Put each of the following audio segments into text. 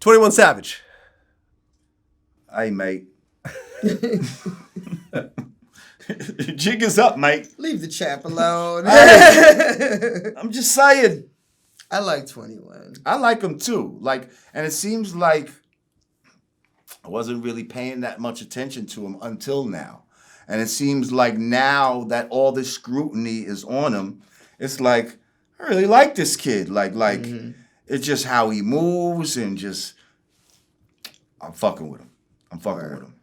21 Savage. Hey, mate. Jig is up, mate. Leave the chap alone. I'm just saying. I like 21. I like him too. And it seems like I wasn't really paying that much attention to him until now. And it seems like now that all this scrutiny is on him, it's like, I really like this kid. It's just how he moves and just, I'm fucking with him. With him.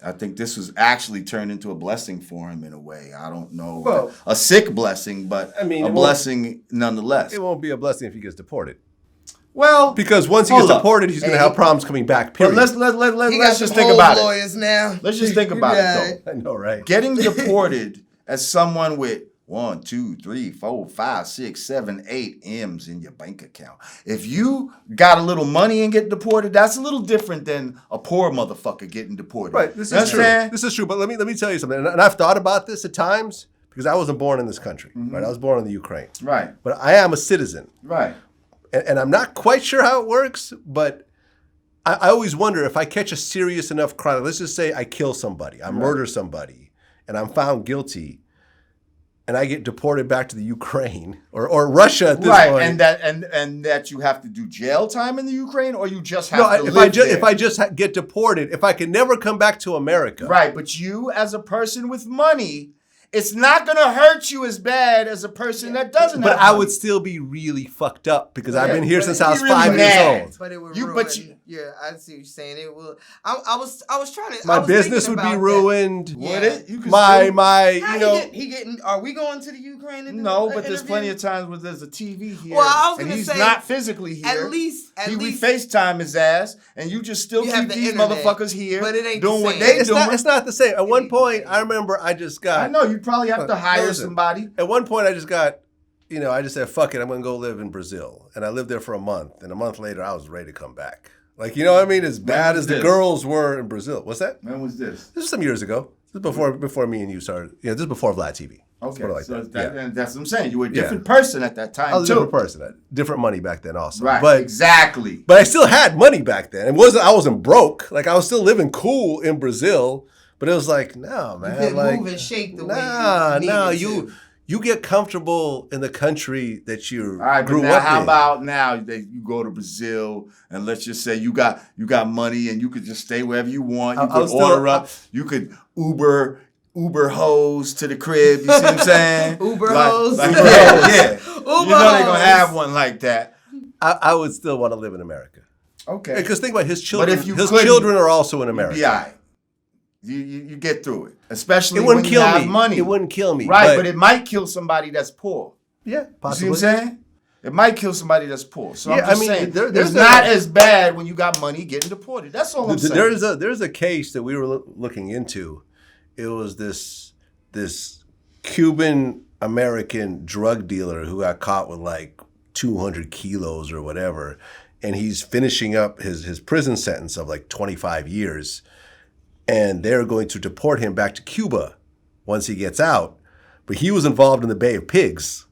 I think this was actually turned into a blessing for him in a way. I don't know. Well, a sick blessing, but a blessing nonetheless. It won't be a blessing if he gets deported. Well, because once he gets deported, he's going to have problems coming back, period. But let's just think about it. Now. Let's just think about it, though. I know, right? Getting deported as someone with 1, 2, 3, 4, 5, 6, 7, 8 M's in your bank account. If you got a little money and get deported, that's a little different than a poor motherfucker getting deported. Right. This is true. This is true. But let me tell you something. And I've thought about this at times because I wasn't born in this country. Right. I was born in the Ukraine. Right. But I am a citizen. Right. And I'm not quite sure how it works, but I always wonder if I catch a serious enough crime. Let's just say I kill somebody, I murder somebody, and I'm found guilty. And I get deported back to the Ukraine or Russia at this point. Right, and that you have to do jail time in the Ukraine, or you just have to live there? If I just get deported, if I can never come back to America. Right, but you as a person with money, it's not going to hurt you as bad as a person that doesn't have money. But I would still be really fucked up because I've been here since I was 5 years old. But it would ruin. Yeah, I see what you're saying. It will. I was trying to. My business would be ruined. Would it? You He getting? Are we going to the Ukraine? No, but there's plenty of times where there's a TV here. Well, I was and gonna he's say, not physically here. At least we FaceTime his ass, and you just still keep these motherfuckers here, but it ain't doing the what same. they doing. It's not the same. At one point, I remember I just got. I know you probably have to hire somebody. At one point, I just got. I just said, fuck it, I'm going to go live in Brazil. And I lived there for a month. And a month later, I was ready to come back. Like, you know what I mean? As bad as the girls were in Brazil. What's that? When was this? This was some years ago. This is before me and you started. This is before Vlad TV. Okay, and that's what I'm saying. You were a different person at that time, I was a different person. Different money back then also. Right, but, exactly. But I still had money back then. I wasn't broke. Like, I was still living cool in Brazil. But it was like, no, man. You couldn't move and shake the way you needed to. You get comfortable in the country that you grew up in. How about now that you go to Brazil and let's just say you got money and you could just stay wherever you want. You could order up. You could Uber hoes to the crib. You see what I'm saying? Uber hoes. Yeah. You know they're gonna have one like that. I would still want to live in America. Okay. Because think about his children. His children are also in America. Yeah. You get through it, especially when you have money. It wouldn't kill me. Right, but it might kill somebody that's poor. Yeah, possibly. You see what I'm saying? It might kill somebody that's poor. So I'm just saying, there's not as bad when you got money getting deported. That's all I'm saying. There's a case that we were looking into. It was this Cuban American drug dealer who got caught with like 200 kilos or whatever, and he's finishing up his prison sentence of like 25 years. And they're going to deport him back to Cuba once he gets out. But he was involved in the Bay of Pigs,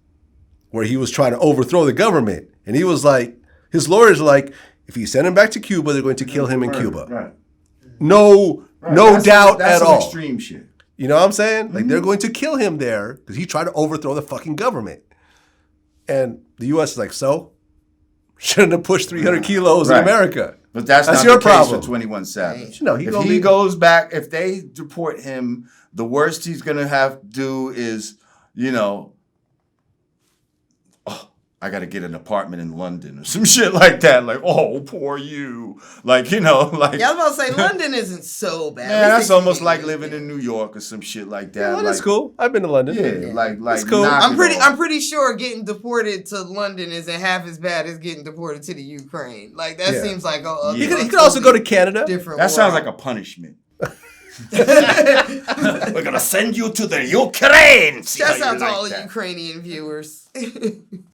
where he was trying to overthrow the government. And he was like, his lawyers are like, if you send him back to Cuba, they're going to kill him in Cuba. Right. No doubt at all. That's extreme shit. You know what I'm saying? Mm-hmm. Like, they're going to kill him there because he tried to overthrow the fucking government. And the U.S. is like, so? Shouldn't have pushed 300 kilos in America. But that's not your the problem. Case for 21 Savage. No, if he goes back, if they deport him, the worst he's going to have to do is, I got to get an apartment in London or some shit like that. Like, oh, poor you. Like, like. Yeah, I was about to say, London isn't so bad. Yeah, that's almost like living in New York or some shit like that. Yeah, London's cool. I've been to London. Yeah, like it's cool. I'm pretty sure getting deported to London isn't half as bad as getting deported to the Ukraine. Like, that seems like he could also go to Canada. That sounds like a punishment. We're gonna send you to the Ukraine. Shout out to all the Ukrainian viewers.